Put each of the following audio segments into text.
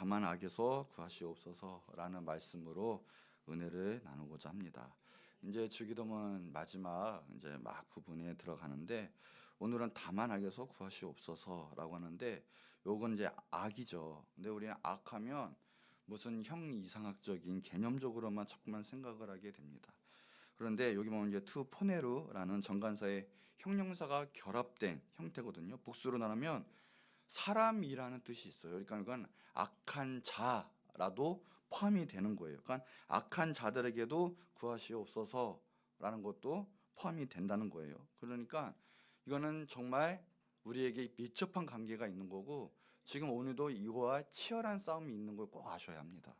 다만 악에서 구하시옵소서라는 말씀으로 은혜를 나누고자 합니다. 이제 주기도문 마지막 이제 막 부분에 들어가는데 오늘은 다만 악에서 구하시옵소서라고 하는데 요건 이제 악이죠. 근데 우리는 악하면 무슨 형이상학적인 개념적으로만 자꾸만 생각을 하게 됩니다. 그런데 여기 보면 이제 투포네루라는 정관사의 형용사가 결합된 형태거든요. 복수로 나누면 사람이라는 뜻이 있어요. 그러니까 이건 악한 자라도 포함이 되는 거예요. 그러니까 악한 자들에게도 구하시옵소서라는 것도 포함이 된다는 거예요. 그러니까 이거는 정말 우리에게 밀접한 관계가 있는 거고 지금 오늘도 이거와 치열한 싸움이 있는 걸 꼭 아셔야 합니다.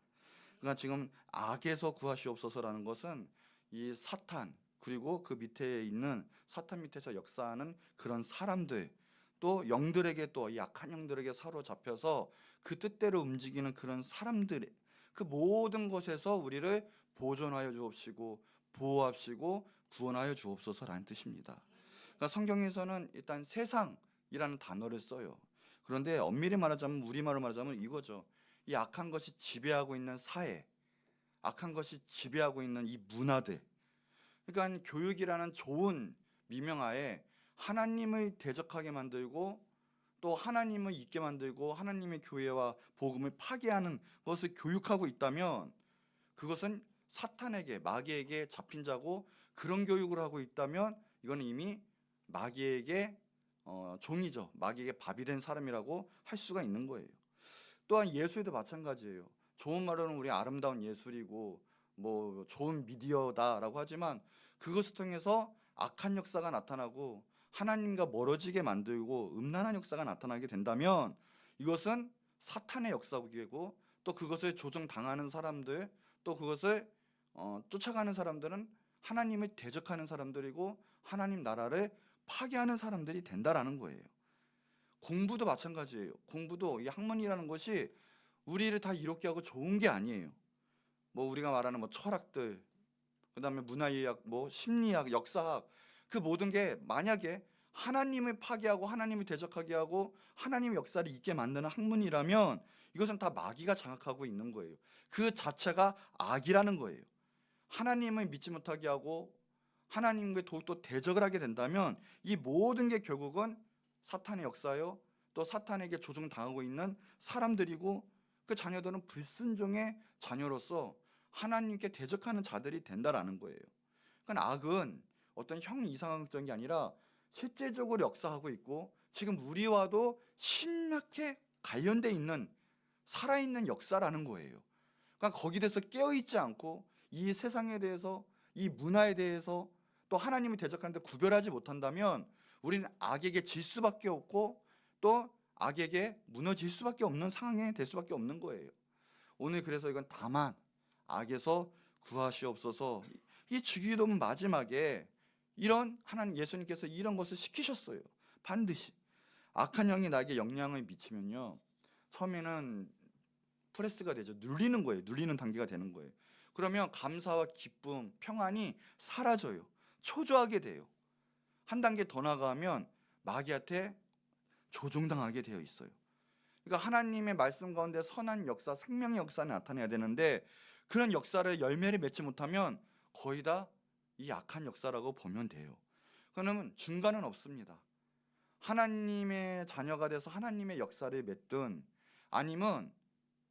그러니까 지금 악에서 구하시옵소서라는 것은 이 사탄 그리고 그 밑에 있는 사탄 밑에서 역사하는 그런 사람들 또 영들에게 또 이 악한 영들에게 사로잡혀서 그 뜻대로 움직이는 그런 사람들 그 모든 것에서 우리를 보존하여 주옵시고 보호하시고 구원하여 주옵소서라는 뜻입니다. 그러니까 성경에서는 일단 세상이라는 단어를 써요. 그런데 엄밀히 말하자면 우리말로 말하자면 이거죠. 이 악한 것이 지배하고 있는 사회, 악한 것이 지배하고 있는 이 문화들. 그러니까 교육이라는 좋은 미명하에 하나님을 대적하게 만들고 또 하나님을 잊게 만들고 하나님의 교회와 복음을 파괴하는 것을 교육하고 있다면 그것은 사탄에게 마귀에게 잡힌 자고 그런 교육을 하고 있다면 이거는 이미 마귀에게 종이죠. 마귀에게 밥이 된 사람이라고 할 수가 있는 거예요. 또한 예술도 마찬가지예요. 좋은 말로는 우리 아름다운 예술이고 뭐 좋은 미디어다라고 하지만 그것을 통해서 악한 역사가 나타나고 하나님과 멀어지게 만들고 음란한 역사가 나타나게 된다면 이것은 사탄의 역사이고 또 그것을 조종당하는 사람들 또 그것을 쫓아가는 사람들은 하나님을 대적하는 사람들이고 하나님 나라를 파괴하는 사람들이 된다라는 거예요. 공부도 마찬가지예요. 공부도 이 학문이라는 것이 우리를 다 이롭게 하고 좋은 게 아니에요. 뭐 우리가 말하는 뭐 철학들, 그다음에 문화의학, 뭐 심리학, 역사학 그 모든 게 만약에 하나님을 파괴하고 하나님을 대적하게 하고 하나님의 역사를 잊게 만드는 학문이라면 이것은 다 마귀가 장악하고 있는 거예요. 그 자체가 악이라는 거예요. 하나님을 믿지 못하게 하고 하나님과 더욱더 대적을 하게 된다면 이 모든 게 결국은 사탄의 역사요 또 사탄에게 조종당하고 있는 사람들이고 그 자녀들은 불순종의 자녀로서 하나님께 대적하는 자들이 된다라는 거예요. 그러니까 악은 어떤 형이상학적인 게 아니라 실제적으로 역사하고 있고 지금 우리와도 심하게 관련돼 있는 살아있는 역사라는 거예요. 그러니까 거기에 대해서 깨어있지 않고 이 세상에 대해서 이 문화에 대해서 또 하나님을 대적하는데 구별하지 못한다면 우리는 악에게 질 수밖에 없고 또 악에게 무너질 수밖에 없는 상황에 될 수밖에 없는 거예요. 오늘 그래서 이건 다만 악에서 구하시옵소서. 이 주기도문 마지막에 이런 하나님 예수님께서 이런 것을 시키셨어요. 반드시 악한 영이 나에게 영향을 미치면요 처음에는 프레스가 되죠. 눌리는 거예요. 눌리는 단계가 되는 거예요. 그러면 감사와 기쁨, 평안이 사라져요. 초조하게 돼요. 한 단계 더 나가면 마귀한테 조종당하게 되어 있어요. 그러니까 하나님의 말씀 가운데 선한 역사, 생명의 역사는 나타내야 되는데 그런 역사를 열매를 맺지 못하면 거의 다 이 악한 역사라고 보면 돼요. 그러면 중간은 없습니다. 하나님의 자녀가 돼서 하나님의 역사를 맺든 아니면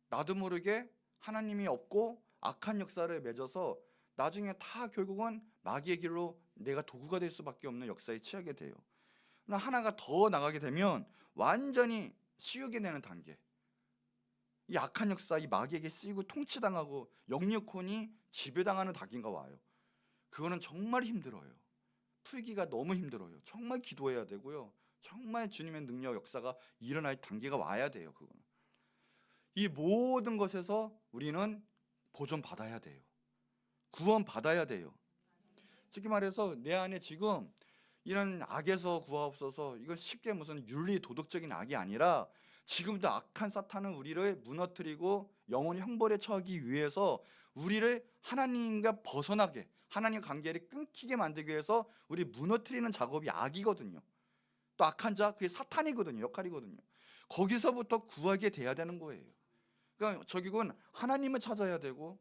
나도 모르게 하나님이 없고 악한 역사를 맺어서 나중에 다 결국은 마귀의 길로 내가 도구가 될 수밖에 없는 역사에 취하게 돼요. 그러나 하나가 더 나가게 되면 완전히 씌우게 되는 단계. 이 악한 역사, 이 마귀에게 쓰이고 통치당하고 영육혼이 지배당하는 단계가 와요. 그거는 정말 힘들어요. 풀기가 너무 힘들어요. 정말 기도해야 되고요. 정말 주님의 능력 역사가 일어날 단계가 와야 돼요. 그거는. 이 모든 것에서 우리는 보존받아야 돼요. 구원받아야 돼요. 쉽게 말해서 내 안에 지금 이런 악에서 구하옵소서 이건 쉽게 무슨 윤리 도덕적인 악이 아니라 지금도 악한 사탄은 우리를 무너뜨리고 영원히 형벌에 처하기 위해서 우리를 하나님과 벗어나게 하나님 관계를 끊기게 만들기 위해서 우리 무너뜨리는 작업이 악이거든요. 또 악한 자 그게 사탄이거든요. 역할이거든요. 거기서부터 구하게 돼야 되는 거예요. 그러니까 저기군 하나님을 찾아야 되고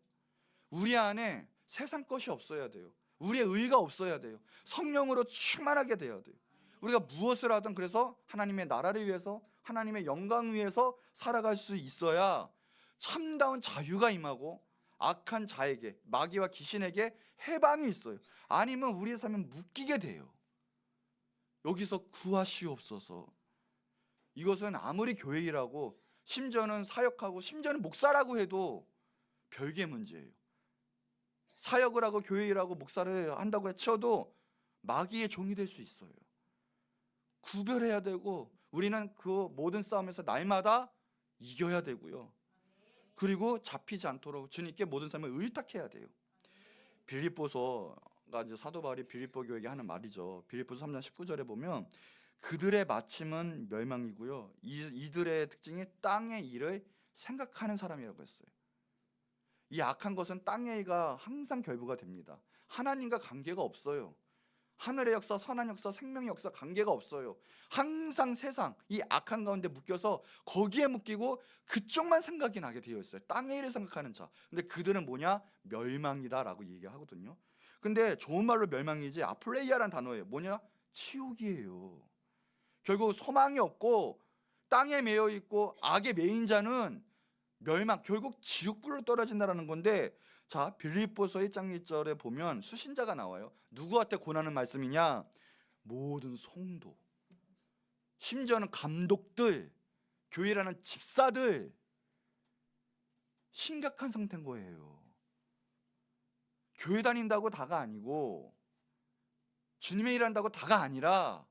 우리 안에 세상 것이 없어야 돼요. 우리의 의가 없어야 돼요. 성령으로 충만하게 돼야 돼요. 우리가 무엇을 하든 그래서 하나님의 나라를 위해서 하나님의 영광을 위해서 살아갈 수 있어야 참다운 자유가 임하고 악한 자에게 마귀와 귀신에게 해방이 있어요. 아니면 우리의 삶은 묶이게 돼요. 여기서 구하시옵소서. 이것은 아무리 교회라고 심지어는 사역하고 심지어는 목사라고 해도 별개의 문제예요. 사역을 하고 교회 일하고 목사를 한다고 쳐도 마귀의 종이 될 수 있어요. 구별해야 되고 우리는 그 모든 싸움에서 날마다 이겨야 되고요. 그리고 잡히지 않도록 주님께 모든 삶을 의탁해야 돼요. 빌립보서가 이제 사도 바울이 빌립보 교회에게 하는 말이죠. 빌립보서 3장 19절에 보면 그들의 마침은 멸망이고요. 이들의 특징이 땅의 일을 생각하는 사람이라고 했어요. 이 악한 것은 땅의 일과 항상 결부가 됩니다. 하나님과 관계가 없어요. 하늘의 역사, 선한 역사, 생명의 역사 관계가 없어요. 항상 세상 이 악한 가운데 묶여서 거기에 묶이고 그쪽만 생각이 나게 되어 있어요. 땅의 일을 생각하는 자. 근데 그들은 뭐냐? 멸망이다라고 얘기하거든요. 근데 좋은 말로 멸망이지 아플레이아라는 단어예요. 뭐냐? 치욕이에요. 결국 소망이 없고 땅에 매여 있고 악에 매인 자는 멸망, 결국 지옥불로 떨어진다라는 건데, 자 빌립보서 1장 1절에 보면 수신자가 나와요. 누구한테 권하는 말씀이냐? 모든 성도, 심지어는 감독들, 교회라는 집사들, 심각한 상태인 거예요. 교회 다닌다고 다가 아니고 주님의 일한다고 다가 아니라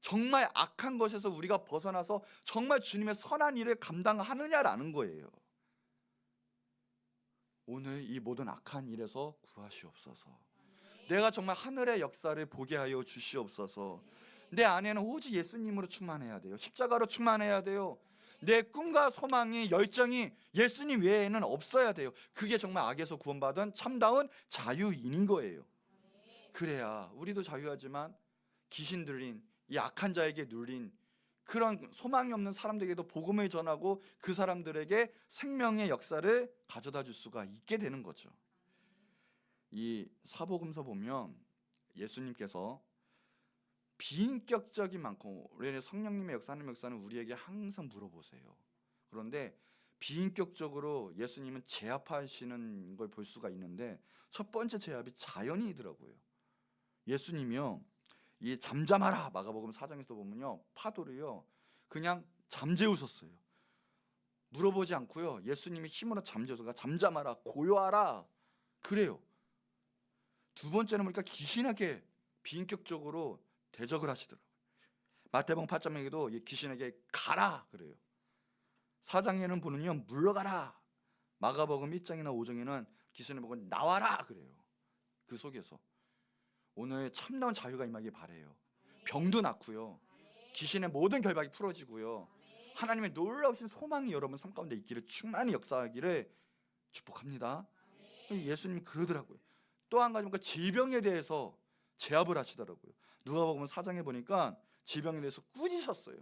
정말 악한 것에서 우리가 벗어나서 정말 주님의 선한 일을 감당하느냐라는 거예요. 오늘 이 모든 악한 일에서 구하시옵소서. 내가 정말 하늘의 역사를 보게 하여 주시옵소서. 내 안에는 오직 예수님으로 충만해야 돼요. 십자가로 충만해야 돼요. 내 꿈과 소망이 열정이 예수님 외에는 없어야 돼요. 그게 정말 악에서 구원받은 참다운 자유인인 거예요. 그래야 우리도 자유하지만 귀신 들린 이 악한 자에게 눌린 그런 소망이 없는 사람들에게도 복음을 전하고 그 사람들에게 생명의 역사를 가져다 줄 수가 있게 되는 거죠. 이 사복음서 보면 예수님께서 비인격적인 많고 우리는 성령님의 역사, 하나님의 역사는 우리에게 항상 물어보세요. 그런데 비인격적으로 예수님은 제압하시는 걸 볼 수가 있는데 첫 번째 제압이 자연이더라고요. 예수님이요, 이 잠잠하라 마가복음 4장에서 보면요, 파도를요 그냥 잠재우셨어요. 물어보지 않고요, 예수님이 힘으로 잠재우셔서 잠잠하라, 고요하라 그래요. 두 번째는 보니까 귀신에게 비인격적으로 대적을 하시더라고요. 마태복음 8장에도 귀신에게 가라 그래요. 4장에는 보면요, 물러가라. 마가복음 1장이나 5장에는 귀신을 보고 나와라 그래요. 그 속에서 오늘 참다운 자유가 임하길 바래요. 병도 낫고요, 귀신의 모든 결박이 풀어지고요, 하나님의 놀라우신 소망이 여러분 삶 가운데 있기를 충만히 역사하기를 축복합니다. 예수님이 그러더라고요. 또 한 가지 뭔가 질병에 대해서 제압을 하시더라고요. 누가복음 4장에 보니까 질병에 대해서 꾸짖으셨어요.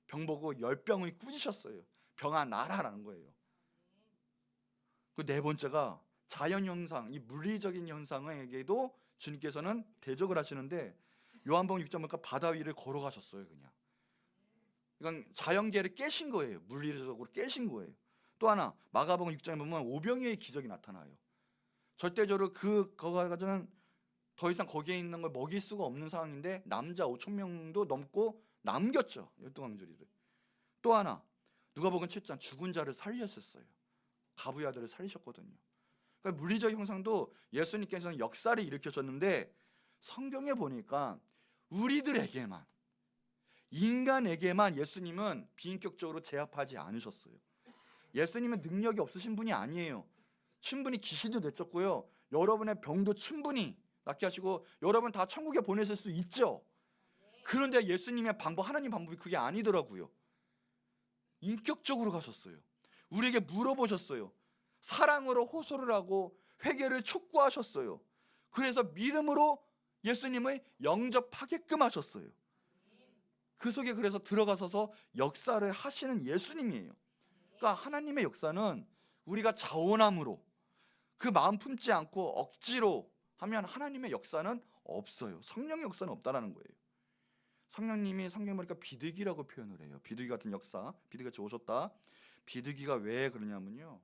병 보고 열병을 꾸짖으셨어요. 병아 나라라는 거예요. 그 네 번째가 자연 현상, 이 물리적인 현상에게도 주님께서는 대적을 하시는데 요한복음 6장 보니까 바다 위를 걸어가셨어요. 그냥 이건 자연계를 깨신 거예요. 물리적으로 깨신 거예요. 또 하나 마가복음 6장에 보면 오병이어의 기적이 나타나요. 절대적으로 그거가 가지고는 더 이상 거기에 있는 걸 먹일 수가 없는 상황인데 남자 5,000명도 넘고 남겼죠, 열두광주리를. 또 하나 누가복음 7장 죽은 자를 살리셨어요. 가부의 아들을 살리셨거든요. 그러니까 물리적 형상도 예수님께서는 역사를 일으키셨는데 성경에 보니까 우리들에게만, 인간에게만 예수님은 비인격적으로 제압하지 않으셨어요. 예수님은 능력이 없으신 분이 아니에요. 충분히 귀신도 내쫓고요, 여러분의 병도 충분히 낫게 하시고 여러분 다 천국에 보내실 수 있죠. 그런데 예수님의 방법, 하나님 방법이 그게 아니더라고요. 인격적으로 가셨어요. 우리에게 물어보셨어요. 사랑으로 호소를 하고 회개를 촉구하셨어요. 그래서 믿음으로 예수님을 영접하게끔 하셨어요. 그 속에 그래서 들어가셔서 역사를 하시는 예수님이에요. 그러니까 하나님의 역사는 우리가 자원함으로 그 마음 품지 않고 억지로 하면 하나님의 역사는 없어요. 성령의 역사는 없다라는 거예요. 성령님이 성경 보니까 비둘기라고 표현을 해요. 비둘기 같은 역사, 비둘기같이 오셨다. 비둘기가 왜 그러냐면요,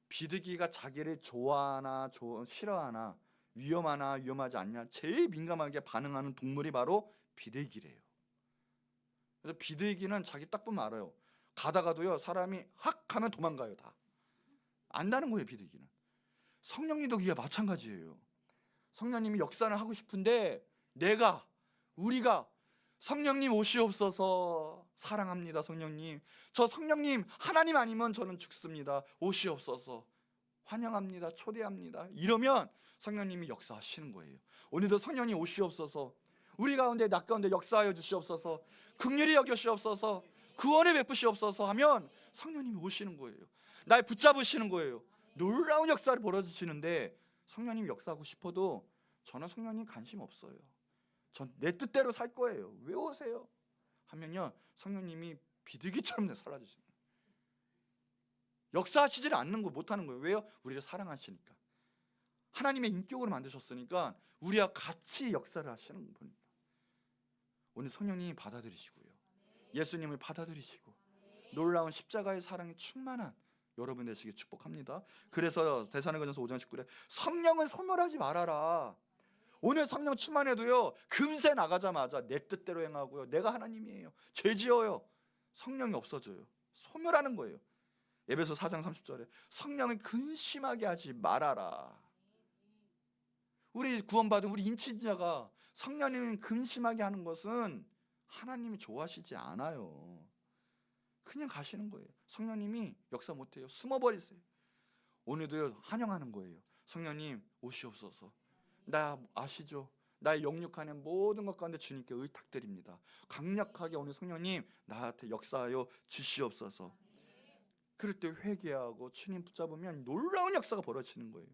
비둘기가 자기를 좋아하나 싫어하나, 위험하나 위험하지 않냐 제일 민감하게 반응하는 동물이 바로 비둘기래요. 그래서 비둘기는 자기 딱 보면 알아요. 가다가도요, 사람이 확 하면 도망가요. 다 안다는 거예요. 비둘기는. 성령님도 그게 마찬가지예요. 성령님이 역사를 하고 싶은데 우리가 성령님 오시옵소서, 사랑합니다 성령님, 저 성령님 하나님 아니면 저는 죽습니다, 오시옵소서, 환영합니다, 초대합니다, 이러면 성령님이 역사하시는 거예요. 오늘도 성령님 오시옵소서, 우리 가운데 나 가운데 역사하여 주시옵소서, 긍휼히 여겨주시옵소서, 구원을 베푸시옵소서 하면 성령님이 오시는 거예요. 날 붙잡으시는 거예요. 놀라운 역사를 벌어지시는데 성령님이 역사하고 싶어도 저는 성령님 관심 없어요. 전 내 뜻대로 살 거예요. 왜 오세요? 하면요, 성령님이 비둘기처럼 사라지시는 거예요. 역사하시질 않는 거, 못하는 거예요. 왜요? 우리를 사랑하시니까. 하나님의 인격으로 만드셨으니까 우리와 같이 역사를 하시는 분입니다. 오늘 성령님이 받아들이시고요, 예수님을 받아들이시고 놀라운 십자가의 사랑이 충만한 여러분 되시길 축복합니다. 그래서 데살로니가전서 5장 19절에 성령은 소멸하지 말아라. 오늘 성령 충만해도요, 금세 나가자마자 내 뜻대로 행하고요, 내가 하나님이에요, 죄 지어요, 성령이 없어져요. 소멸하는 거예요. 에베소 4장 30절에 성령을 근심하게 하지 말아라. 우리 구원받은 우리 인치자가 성령님을 근심하게 하는 것은 하나님이 좋아하시지 않아요. 그냥 가시는 거예요. 성령님이 역사 못해요. 숨어버리세요. 오늘도 환영하는 거예요. 성령님 오시옵소서. 나 아시죠? 나의 영육하는 모든 것 가운데 주님께 의탁드립니다. 강력하게 오늘 성령님 나한테 역사하여 주시옵소서. 그럴 때 회개하고 주님 붙잡으면 놀라운 역사가 벌어지는 거예요.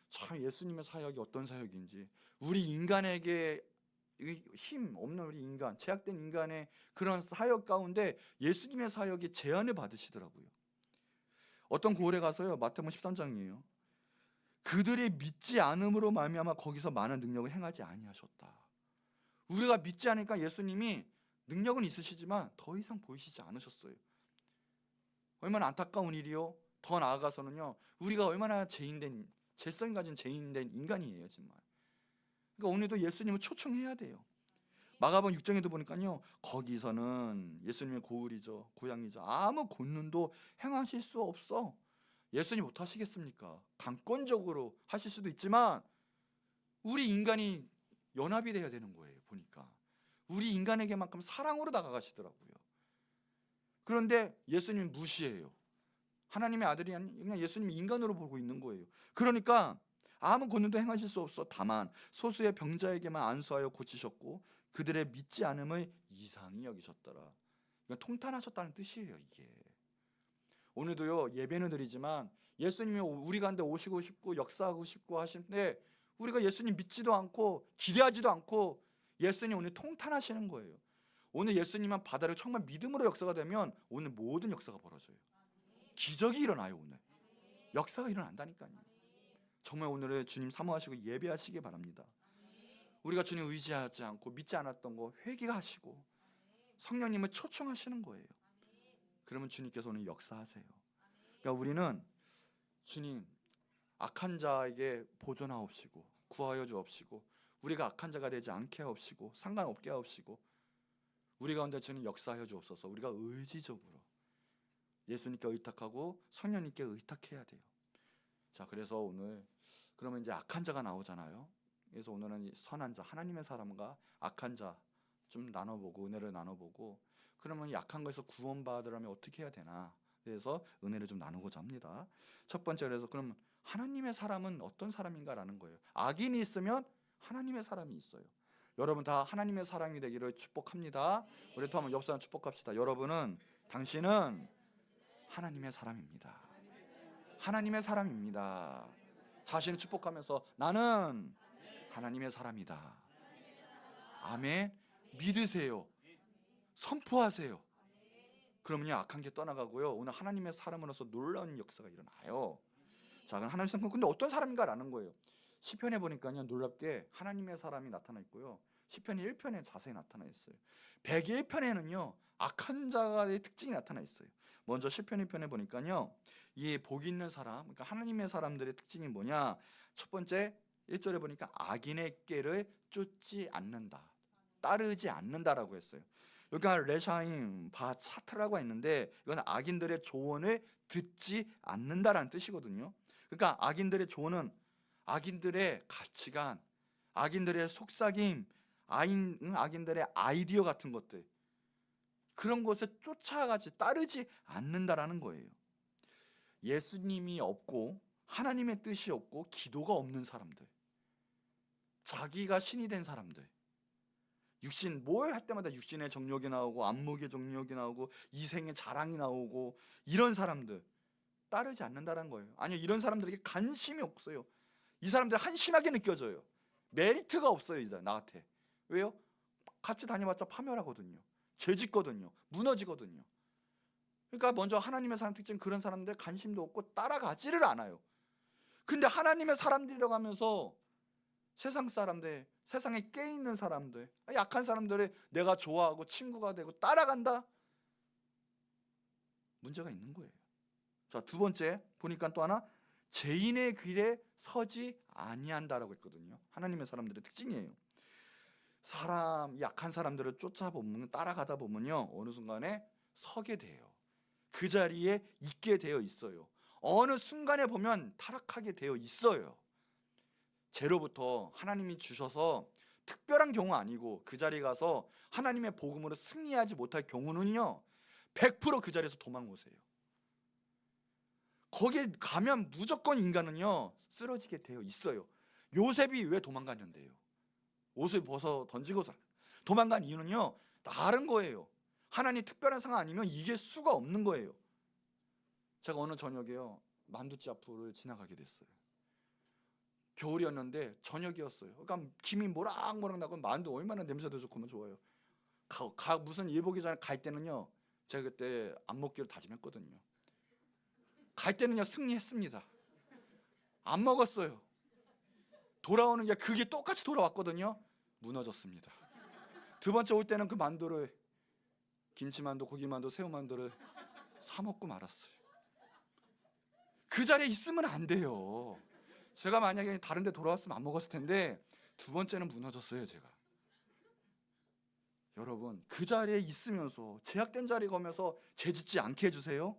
참 예수님의 사역이 어떤 사역인지, 우리 인간에게 힘 없는 우리 인간, 제약된 인간의 그런 사역 가운데 예수님의 사역이 제한을 받으시더라고요. 어떤 고을에 가서요, 마태복음 13장이에요. 그들이 믿지 않음으로 말미암아 거기서 많은 능력을 행하지 아니하셨다. 우리가 믿지 않으니까 예수님이 능력은 있으시지만 더 이상 보이시지 않으셨어요. 얼마나 안타까운 일이요. 더 나아가서는요, 우리가 얼마나 죄성 가진 죄인된 인간이에요 정말. 그러니까 오늘도 예수님을 초청해야 돼요. 마가복음 6장에도 보니까요, 거기서는 예수님의 고을이죠, 고향이죠, 아무 권능도 행하실 수 없어. 예수님 못하시겠습니까? 강권적으로 하실 수도 있지만 우리 인간이 연합이 돼야 되는 거예요. 보니까 우리 인간에게만큼 사랑으로 다가가시더라고요. 그런데 예수님 무시해요. 하나님의 아들이 아닌 그냥 예수님이 인간으로 보고 있는 거예요. 그러니까 아무 권능도 행하실 수 없어. 다만 소수의 병자에게만 안수하여 고치셨고 그들의 믿지 않음을 이상히 여기셨더라. 그러니까 통탄하셨다는 뜻이에요. 이게 오늘도요, 예배는 드리지만 예수님이 우리 가운데 오시고 싶고 역사하고 싶고 하시는데 우리가 예수님 믿지도 않고 기대하지도 않고 예수님 오늘 통탄하시는 거예요. 오늘 예수님만 바다를 정말 믿음으로 역사가 되면 오늘 모든 역사가 벌어져요. 기적이 일어나요. 오늘 역사가 일어난다니까요. 정말 오늘은 주님 사모하시고 예배하시기 바랍니다. 우리가 주님 의지하지 않고 믿지 않았던 거 회개하시고 성령님을 초청하시는 거예요. 그러면 주님께서 오늘 역사하세요. 그러니까 우리는 주님 악한 자에게 보존하옵시고 구하여 주옵시고 우리가 악한 자가 되지 않게 하옵시고 상관없게 하옵시고 우리 가운데 주님 역사하여 주옵소서. 우리가 의지적으로 예수님께 의탁하고 성령님께 의탁해야 돼요. 자, 그래서 오늘 그러면 이제 악한 자가 나오잖아요. 그래서 오늘은 선한 자, 하나님의 사람과 악한 자 좀 나눠보고 은혜를 나눠보고 그러면 약한 것에서 구원받으려면 어떻게 해야 되나, 그래서 은혜를 좀 나누고자 합니다. 첫 번째, 그래서 그럼 하나님의 사람은 어떤 사람인가라는 거예요. 악인이 있으면 하나님의 사람이 있어요. 여러분 다 하나님의 사람이 되기를 축복합니다. 우리 또 한번 옆 사람 축복합시다. 당신은 하나님의 사람입니다. 하나님의 사람입니다. 자신을 축복하면서 나는 하나님의 사람이다. 아멘. 믿으세요. 선포하세요. 그러면요 악한 게 떠나가고요 오늘 하나님의 사람으로서 놀라운 역사가 일어나요. 자, 그럼 하나님 성품 근데 어떤 사람인가라는 거예요. 시편에 보니까요 놀랍게 하나님의 사람이 나타나 있고요. 시편 1편에 자세히 나타나 있어요. 101편에는요 악한 자의 특징이 나타나 있어요. 먼저 시편 1편에 보니까요 이 복 있는 사람, 그러니까 하나님의 사람들의 특징이 뭐냐? 첫 번째 1절에 보니까 악인의 꾀를 쫓지 않는다, 따르지 않는다라고 했어요. 여기가 레샤임 바차트라고 했는데 이건 악인들의 조언을 듣지 않는다라는 뜻이거든요. 그러니까 악인들의 조언은 악인들의 가치관, 악인들의 속삭임, 악인들의 아이디어 같은 것들, 그런 것에 쫓아가지 따르지 않는다라는 거예요. 예수님이 없고 하나님의 뜻이 없고 기도가 없는 사람들, 자기가 신이 된 사람들, 육신 뭘 할 때마다 육신의 정욕이 나오고 안목의 정욕이 나오고 이생의 자랑이 나오고 이런 사람들 따르지 않는다는 거예요. 아니요, 이런 사람들에게 관심이 없어요. 이 사람들 한심하게 느껴져요. 메리트가 없어요 이제 나한테. 왜요? 같이 다녀봤자 파멸하거든요. 죄짓거든요. 무너지거든요. 그러니까 먼저 하나님의 사람 특징, 그런 사람들 관심도 없고 따라가지를 않아요. 근데 하나님의 사람들이라고 하면서 세상 사람들, 세상에 깨있는 사람들, 약한 사람들을 내가 좋아하고 친구가 되고 따라간다? 문제가 있는 거예요. 자, 두 번째 보니까 또 하나, 죄인의 길에 서지 아니한다라고 했거든요. 하나님의 사람들의 특징이에요. 약한 사람들을 쫓아보면, 따라가다 보면요 어느 순간에 서게 돼요. 그 자리에 있게 되어 있어요. 어느 순간에 보면 타락하게 되어 있어요. 죄로부터 하나님이 주셔서 특별한 경우 아니고 그 자리에 가서 하나님의 복음으로 승리하지 못할 경우는요 100% 그 자리에서 도망오세요. 거기에 가면 무조건 인간은요 쓰러지게 되어 있어요. 요셉이 왜 도망갔는데요? 옷을 벗어 던지고 도망간 이유는요 다른 거예요. 하나님 특별한 상황 아니면 이길 수가 없는 거예요. 제가 어느 저녁에요 만두집 앞을 지나가게 됐어요. 겨울이었는데 저녁이었어요. 그러니까 김이 모락모락 나고 만두 얼마나 냄새도 좋고 좋아요. 무슨 일 보기 전에 갈 때는요 제가 그때 안 먹기로 다짐했거든요. 갈 때는요 승리했습니다. 안 먹었어요. 돌아오는 게 그게 똑같이 돌아왔거든요. 무너졌습니다. 두 번째 올 때는 그 만두를, 김치만두, 고기만두, 새우만두를 사 먹고 말았어요. 그 자리에 있으면 안 돼요. 제가 만약에 다른 데 돌아왔으면 안 먹었을 텐데 두 번째는 무너졌어요 제가. 여러분 그 자리에 있으면서 제약된 자리에 가면서 죄짓지 않게 해주세요.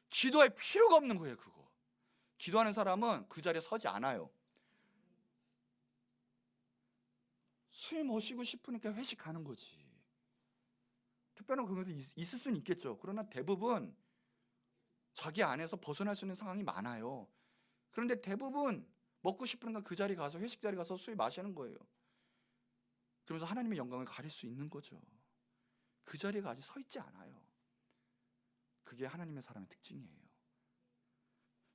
기도할 필요가 없는 거예요. 그거 기도하는 사람은 그 자리에 서지 않아요. 술 마시고 싶으니까 회식하는 거지. 특별한 그것도 있을 수는 있겠죠. 그러나 대부분 자기 안에서 벗어날 수 있는 상황이 많아요. 그런데 대부분 먹고 싶은 건 그 자리 가서, 회식 자리 가서 술 마시는 거예요. 그러면서 하나님의 영광을 가릴 수 있는 거죠. 그 자리에 아직 서 있지 않아요. 그게 하나님의 사람의 특징이에요.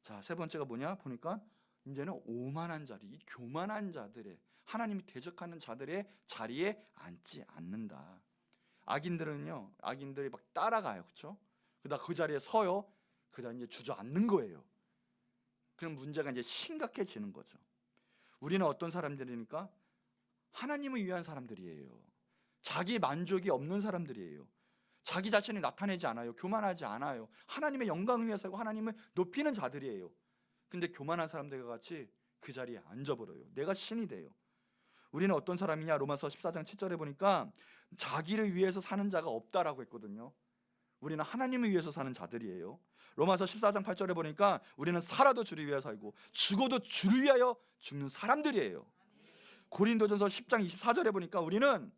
자, 세 번째가 뭐냐 보니까 이제는 오만한 자리, 이 교만한 자들의, 하나님이 대적하는 자들의 자리에 앉지 않는다. 악인들이 막 따라가요, 그렇죠? 그러다 그 자리에 서요. 그다 이제 주저앉는 거예요. 그럼 문제가 이제 심각해지는 거죠. 우리는 어떤 사람들이니까 하나님을 위한 사람들이에요. 자기 만족이 없는 사람들이에요. 자기 자신을 나타내지 않아요. 교만하지 않아요. 하나님의 영광을 위해 살고 하나님을 높이는 자들이에요. 근데 교만한 사람들과 같이 그 자리에 앉아버려요. 내가 신이 돼요. 우리는 어떤 사람이냐? 로마서 14장 7절에 보니까 자기를 위해서 사는 자가 없다라고 했거든요. 우리는 하나님을 위해서 사는 자들이에요. 로마서 14장 8절에 보니까 우리는 살아도 주를 위하여 살고 죽어도 주를 위하여 죽는 사람들이에요. 고린도전서 10장 24절에 보니까 우리는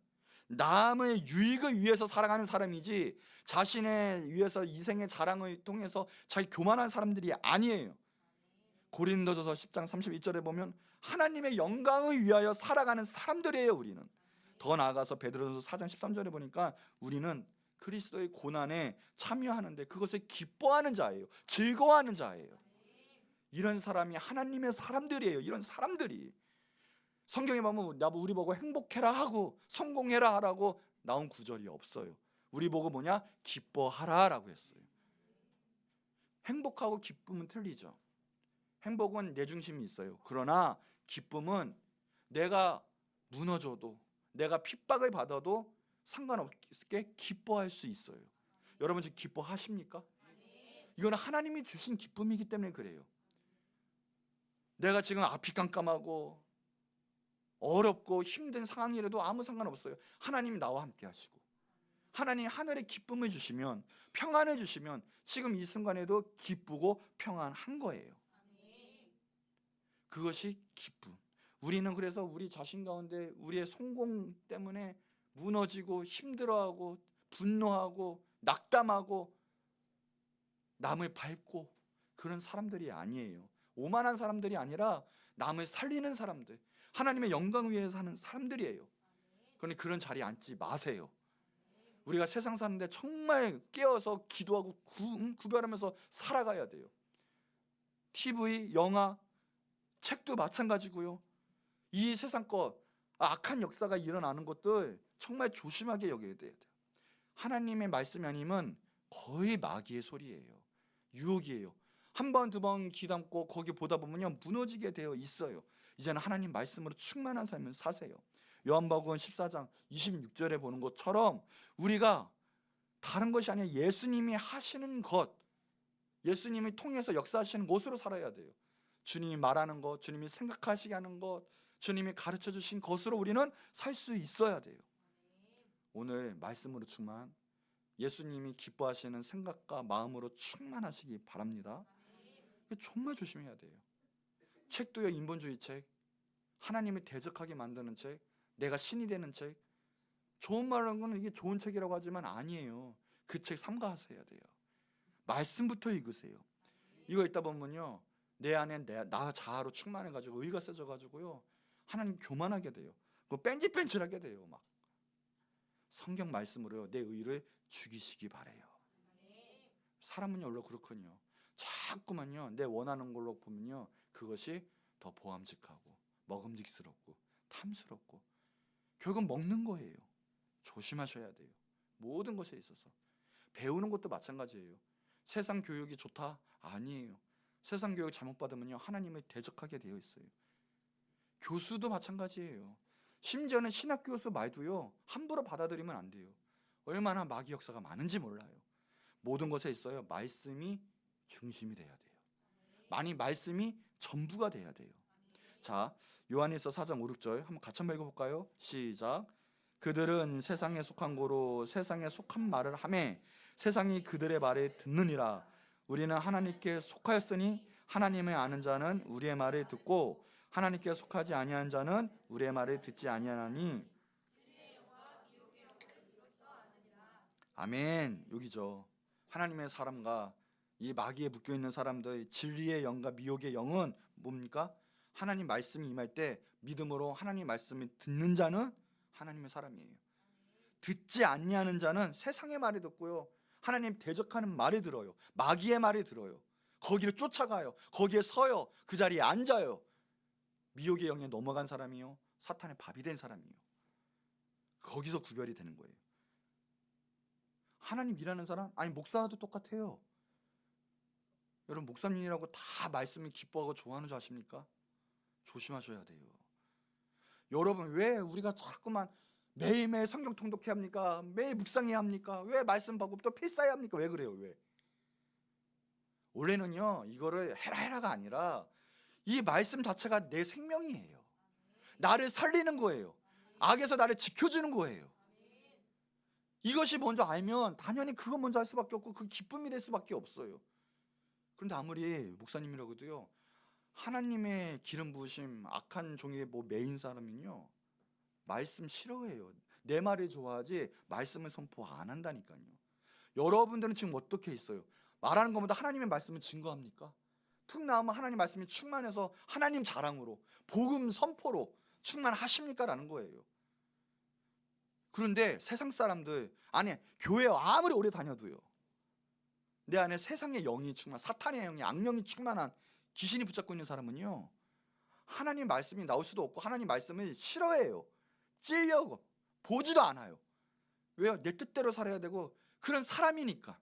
남의 유익을 위해서 살아가는 사람이지 자신의 위해서 이생의 자랑을 통해서 자기 교만한 사람들이 아니에요. 고린도전서 10장 32절에 보면 하나님의 영광을 위하여 살아가는 사람들이에요. 우리는 더 나아가서 베드로전서 4장 13절에 보니까 우리는 그리스도의 고난에 참여하는데 그것을 기뻐하는 자예요. 즐거워하는 자예요. 이런 사람이 하나님의 사람들이에요. 이런 사람들이 성경에 보면 우리 보고 행복해라 하고 성공해라 하라고 나온 구절이 없어요. 우리 보고 뭐냐? 기뻐하라라고 했어요. 행복하고 기쁨은 틀리죠. 행복은 내 중심이 있어요. 그러나 기쁨은 내가 무너져도, 내가 핍박을 받아도 상관없게 기뻐할 수 있어요. 여러분 지금 기뻐하십니까? 이거는 하나님이 주신 기쁨이기 때문에 그래요. 내가 지금 앞이 깜깜하고 어렵고 힘든 상황이라도 아무 상관없어요. 하나님이 나와 함께 하시고, 하나님 하늘의 기쁨을 주시면, 평안을 주시면 지금 이 순간에도 기쁘고 평안한 거예요. 그것이 기쁨. 우리는 그래서 우리 자신 가운데 우리의 성공 때문에 무너지고 힘들어하고 분노하고 낙담하고 남을 밟고 그런 사람들이 아니에요. 오만한 사람들이 아니라 남을 살리는 사람들, 하나님의 영광 위에 사는 사람들이에요. 그러니 그런 자리에 앉지 마세요. 우리가 세상 사는데 정말 깨어서 기도하고 구별하면서 살아가야 돼요. TV, 영화, 책도 마찬가지고요. 이 세상 것, 악한 역사가 일어나는 것들 정말 조심하게 여겨야 돼요. 하나님의 말씀이 아니면 거의 마귀의 소리예요. 유혹이에요. 한 번, 두 번 귀담고 거기 보다 보면요 무너지게 되어 있어요. 이제는 하나님 말씀으로 충만한 삶을 사세요. 요한복음 14장 26절에 보는 것처럼 우리가 다른 것이 아니라 예수님이 하시는 것, 예수님이 통해서 역사하시는 것으로 살아야 돼요. 주님이 말하는 것, 주님이 생각하시게 하는 것, 주님이 가르쳐 주신 것으로 우리는 살 수 있어야 돼요. 오늘 말씀으로 충만, 예수님이 기뻐하시는 생각과 마음으로 충만하시기 바랍니다. 정말 조심해야 돼요. 책도요, 인본주의 책, 하나님을 대적하게 만드는 책, 내가 신이 되는 책, 좋은 말하는 거는 이게 좋은 책이라고 하지만 아니에요. 그 책 삼가하셔야 돼요. 말씀부터 읽으세요. 이거 읽다 보면요 내 안에 나 자아로 충만해가지고 의가 세져가지고요 하나님 교만하게 돼요. 뺀질뺀질하게 돼요. 막 성경 말씀으로요 내 의를 죽이시기 바래요. 사람은요 원래 그렇거든요. 자꾸만요 내 원하는 걸로 보면요 그것이 더 보암직하고 먹음직스럽고 탐스럽고 결국 먹는 거예요. 조심하셔야 돼요. 모든 것에 있어서. 배우는 것도 마찬가지예요. 세상 교육이 좋다? 아니에요. 세상 교육 잘못 받으면요 하나님을 대적하게 되어 있어요. 교수도 마찬가지예요. 심지어는 신학 교수 말도요 함부로 받아들이면 안 돼요. 얼마나 마귀 역사가 많은지 몰라요. 모든 것에 있어요 말씀이 중심이 돼야 돼요. 말씀이 전부가 돼야 돼요. 자, 요한일서 4장 5, 6절 한번 같이 한번 읽어볼까요? 시작. 그들은 세상에 속한 고로 세상에 속한 말을 하매 세상이 그들의 말을 듣느니라. 우리는 하나님께 속하였으니 하나님을 아는 자는 우리의 말을 듣고 하나님께 속하지 아니한 자는 우리의 말을 듣지 아니하나니. 아멘. 여기죠. 하나님의 사람과 이 마귀에 묶여있는 사람들, 진리의 영과 미혹의 영은 뭡니까? 하나님 말씀이 임할 때 믿음으로 하나님 말씀을 듣는 자는 하나님의 사람이에요. 듣지 아니하는 자는 세상의 말을 듣고요 하나님 대적하는 말을 들어요. 마귀의 말을 들어요. 거기를 쫓아가요. 거기에 서요. 그 자리에 앉아요. 미혹의 영에 넘어간 사람이요 사탄의 밥이 된 사람이에요. 거기서 구별이 되는 거예요. 하나님 일하는 사람? 아니 목사도 똑같아요. 여러분 목사님이라고 다 말씀을 기뻐하고 좋아하는 줄 아십니까? 조심하셔야 돼요. 여러분 왜 우리가 자꾸만 매일매일 성경 통독해야 합니까? 매일 묵상해야 합니까? 왜 말씀 받고 또 필사해야 합니까? 왜 그래요? 왜? 원래는요 이거를 해라가 아니라 이 말씀 자체가 내 생명이에요. 나를 살리는 거예요. 악에서 나를 지켜주는 거예요. 이것이 먼저 알면 당연히 그거 먼저 할 수밖에 없고 그 기쁨이 될 수밖에 없어요. 그런데 아무리 목사님이라고도요 하나님의 기름 부으심 악한 종의 메인 사람은요 말씀 싫어해요. 내 말을 좋아하지 말씀을 선포 안 한다니까요. 여러분들은 지금 어떻게 있어요? 말하는 것보다 하나님의 말씀을 증거합니까? 툭 나오면 하나님 말씀이 충만해서 하나님 자랑으로 복음 선포로 충만하십니까? 라는 거예요. 그런데 세상 사람들 아니 교회 아무리 오래 다녀도요 내 안에 세상의 영이 충만, 사탄의 영이, 악령이 충만한 귀신이 붙잡고 있는 사람은요 하나님 말씀이 나올 수도 없고 하나님 말씀을 싫어해요. 찔려고 보지도 않아요. 왜요? 내 뜻대로 살아야 되고 그런 사람이니까.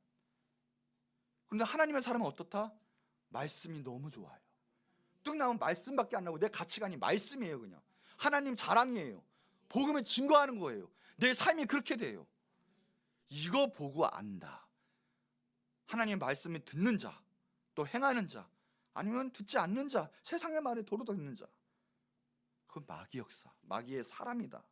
그런데 하나님의 사람은 어떻다? 말씀이 너무 좋아요. 뚝 나오면 말씀밖에 안 나오고 내 가치관이 말씀이에요. 그냥 하나님 자랑이에요. 복음을 증거하는 거예요. 내 삶이 그렇게 돼요. 이거 보고 안다. 하나님의 말씀을 듣는 자, 또 행하는 자, 아니면 듣지 않는 자, 세상의 말에 도로 듣는 자, 그건 마귀 역사, 마귀의 사람이다.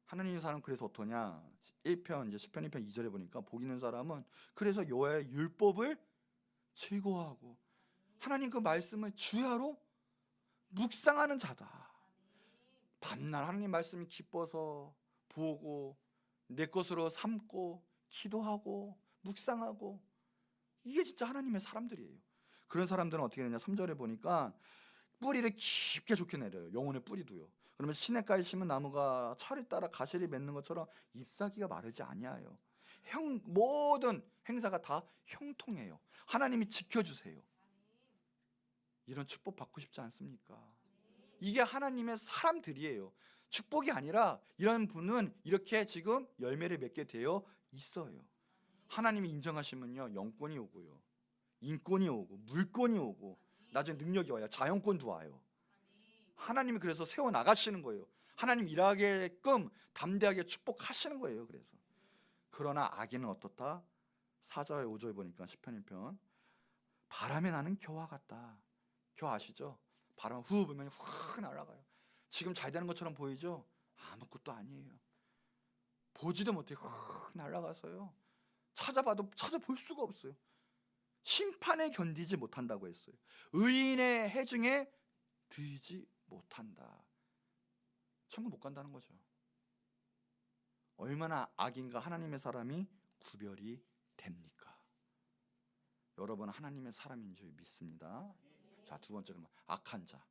하나님의 사람 그래서 어떠냐? 1편 이제 시편 1편 2절에 보니까 복 있는 사람은 그래서 여호와의 율법을 즐거워하고 하나님 그 말씀을 주야로 묵상하는 자다. 밤낮 하나님 말씀이 기뻐서 보고 내 것으로 삼고 기도하고 묵상하고, 이게 진짜 하나님의 사람들이에요. 그런 사람들은 어떻게 되냐? 3절에 보니까 뿌리를 깊게 좋게 내려요. 영혼의 뿌리도요. 그러면 시냇가에 심은 나무가 철이 따라 가시를 맺는 것처럼 잎사귀가 마르지 아니하여 모든 행사가 다 형통해요. 하나님이 지켜주세요. 이런 축복 받고 싶지 않습니까? 이게 하나님의 사람들이에요. 축복이 아니라 이런 분은 이렇게 지금 열매를 맺게 되어 있어요. 하나님이 인정하시면요, 영권이 오고요, 인권이 오고 물권이 오고 나중에 능력이 와요. 자연권도 와요. 하나님이 그래서 세워나가시는 거예요. 하나님 일하게끔 담대하게 축복하시는 거예요. 그래서 그러나 악인은 어떻다? 4절 5절 보니까 시편 1편 바람에 나는 겨와 같다. 겨 아시죠? 바람 후 불면 확 날아가요. 지금 잘 되는 것처럼 보이죠? 아무것도 아니에요. 보지도 못해 확 날아가서요, 찾아봐도 찾아볼 수가 없어요. 심판에 견디지 못한다고 했어요. 의인의 해중에 들지 못한다. 천국 못 간다는 거죠. 얼마나 악인과 하나님의 사람이 구별이 됩니까? 여러분 하나님의 사람인 줄 믿습니다. 자, 두 번째는 악한 자.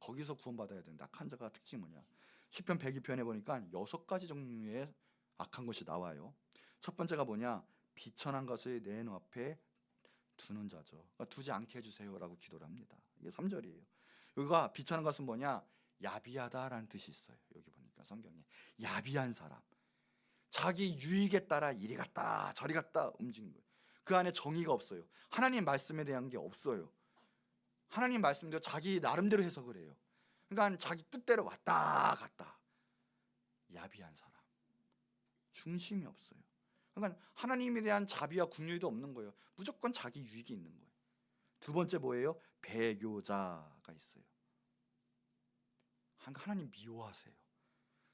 거기서 구원받아야 되는데 악한 자가 특징이 뭐냐? 시편 102편에 보니까 6가지 종류의 악한 것이 나와요. 첫 번째가 뭐냐? 비천한 것을 내 눈앞에 두는 자죠. 그러니까 두지 않게 해주세요라고 기도를 합니다. 이게 3절이에요. 여기가 비천한 것은 뭐냐? 야비하다라는 뜻이 있어요. 여기 보니까 성경에 야비한 사람, 자기 유익에 따라 이리 갔다 저리 갔다 움직이는 거예요. 그 안에 정의가 없어요. 하나님 말씀에 대한 게 없어요. 하나님 말씀대로 자기 나름대로 해석을 해요. 그러니까 자기 뜻대로 왔다 갔다. 야비한 사람, 중심이 없어요. 그러니까 하나님에 대한 자비와 긍휼도 없는 거예요. 무조건 자기 유익이 있는 거예요. 두 번째 뭐예요? 배교자가 있어요. 하나님 미워하세요.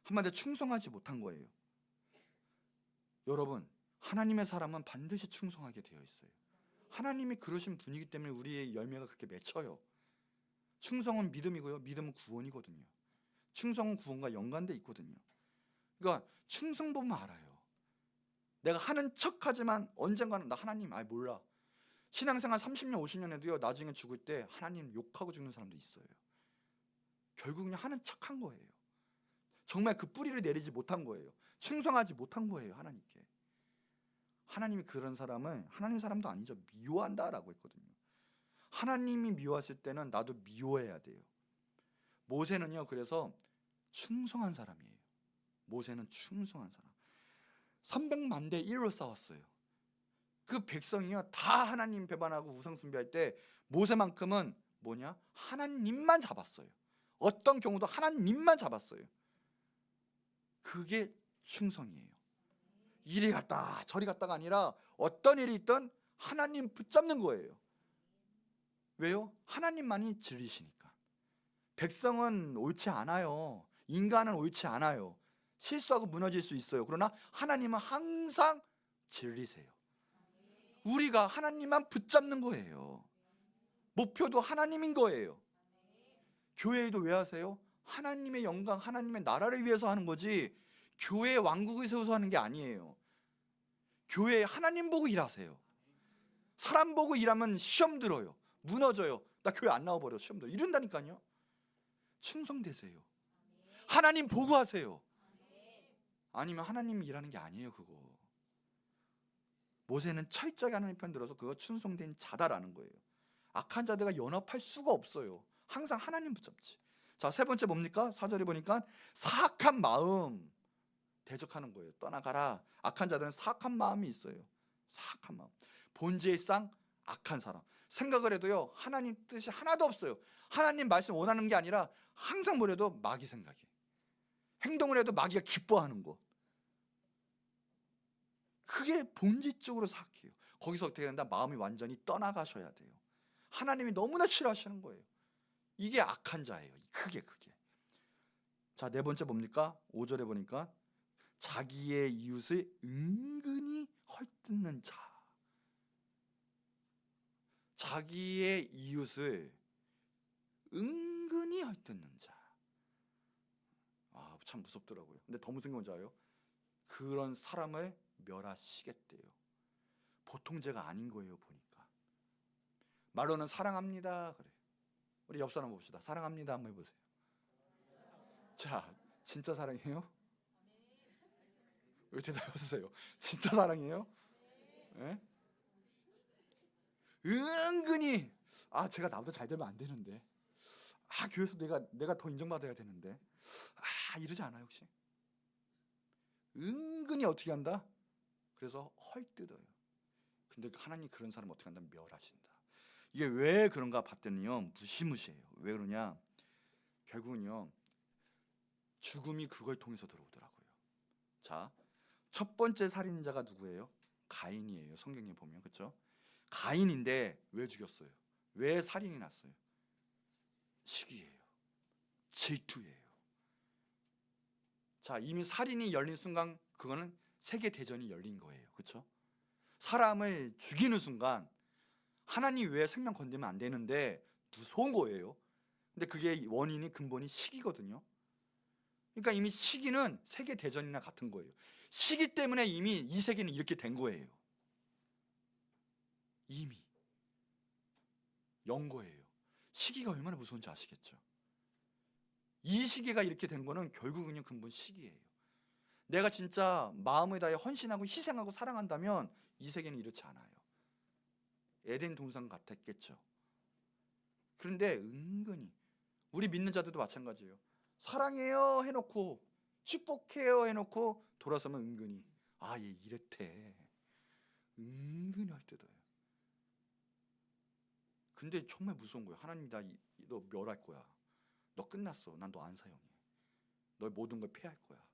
한마디로 충성하지 못한 거예요. 여러분, 하나님의 사람은 반드시 충성하게 되어 있어요. 하나님이 그러신 분이기 때문에 우리의 열매가 그렇게 맺혀요. 충성은 믿음이고요, 믿음은 구원이거든요. 충성은 구원과 연관돼 있거든요. 그러니까 충성 보면 알아요. 내가 하는 척하지만 언젠가는 나 하나님 몰라. 신앙생활 30년 50년 해도요, 나중에 죽을 때 하나님 욕하고 죽는 사람도 있어요. 결국 그냥 하는 척한 거예요. 정말 그 뿌리를 내리지 못한 거예요. 충성하지 못한 거예요, 하나님께. 하나님이 그런 사람을 하나님 사람도 아니죠, 미워한다라고 했거든요. 하나님이 미워하실 때는 나도 미워해야 돼요. 모세는요, 그래서 충성한 사람이에요. 모세는 충성한 사람. 300만 대 1로 싸웠어요. 그 백성이요, 다 하나님 배반하고 우상 숭배할 때 모세만큼은 뭐냐? 하나님만 잡았어요. 어떤 경우도 하나님만 잡았어요. 그게 충성이에요. 이리 갔다 저리 갔다가 아니라 어떤 일이 있든 하나님 붙잡는 거예요. 왜요? 하나님만이 진리시니까. 백성은 옳지 않아요. 인간은 옳지 않아요. 실수하고 무너질 수 있어요. 그러나 하나님은 항상 진리세요. 우리가 하나님만 붙잡는 거예요. 목표도 하나님인 거예요. 교회 일도 왜 하세요? 하나님의 영광, 하나님의 나라를 위해서 하는 거지 교회 왕국을 세워서 하는 게 아니에요. 교회 하나님 보고 일하세요. 사람 보고 일하면 시험 들어요. 무너져요. 나 교회 안 나와버려, 시험 들어. 이런다니까요. 충성되세요. 하나님 보고 하세요. 아니면 하나님이 일하는 게 아니에요. 그거 모세는 철저하게 하나님 편 들어서 그거 충성된 자다라는 거예요. 악한 자들과 연합할 수가 없어요. 항상 하나님 붙잡지. 자, 세 번째 뭡니까? 4절에 보니까 사악한 마음 대적하는 거예요. 떠나가라. 악한 자들은 사악한 마음이 있어요. 사악한 마음. 본질상 악한 사람. 생각을 해도요, 하나님 뜻이 하나도 없어요. 하나님 말씀 원하는 게 아니라 항상 뭐래도 마귀 생각이. 행동을 해도 마귀가 기뻐하는 거. 그게 본질적으로 사악해요. 거기서 어떻게 된다? 마음이 완전히 떠나가셔야 돼요. 하나님이 너무나 싫어하시는 거예요. 이게 악한 자예요. 크게. 자, 네 번째 뭡니까? 5절에 보니까 자기의 이웃을 은근히 헐뜯는 자. 자기의 이웃을 은근히 헐뜯는 자. 참 무섭더라고요. 근데 더 무서운 건 뭔지 알아요? 그런 사람을 멸하시겠대요. 보통 죄가 아닌 거예요. 보니까 말로는 사랑합니다 그래. 우리 옆 사람 봅시다. 사랑합니다 한번 해보세요. 자, 진짜 사랑해요? 왜 대답하세요? 진짜 사랑해요? 네? 은근히 제가 나보다 잘 되면 안 되는데, 교회에서 내가 더 인정받아야 되는데, 이러지 않아요 혹시? 은근히 어떻게 한다? 그래서 헐뜯어요. 근데 하나님 그런 사람 어떻게 한다? 멸하신다. 이게 왜 그런가 봤더니요, 무시무시해요. 왜 그러냐? 결국은요, 죽음이 그걸 통해서 들어오더라고요. 자, 첫 번째 살인자가 누구예요? 가인이에요. 성경에 보면, 그렇죠? 가인인데 왜 죽였어요? 왜 살인이 났어요? 시기예요. 질투예요. 자, 이미 살인이 열린 순간 그거는 세계 대전이 열린 거예요. 그렇죠? 사람을 죽이는 순간 하나님 외에 생명 건드리면 안 되는데 무서운 거예요. 근데 그게 원인이 근본이 시기거든요. 그러니까 이미 시기는 세계 대전이나 같은 거예요. 시기 때문에 이미 이 세계는 이렇게 된 거예요. 이미 연 거예요. 시기가 얼마나 무서운지 아시겠죠? 이 시기가 이렇게 된 거는 결국은요, 근본 시기예요. 내가 진짜 마음을 다해 헌신하고 희생하고 사랑한다면 이 세계는 이렇지 않아요. 에덴 동산 같았겠죠. 그런데 은근히 우리 믿는 자들도 마찬가지예요. 사랑해요 해놓고, 축복해요 해놓고 돌아서면 은근히 얘 이랬대. 은근히 헐뜯어요. 근데 정말 무서운 거예요. 하나님이 너 멸할 거야. 너 끝났어. 난 너 안 사용해. 너의 모든 걸 폐할 거야.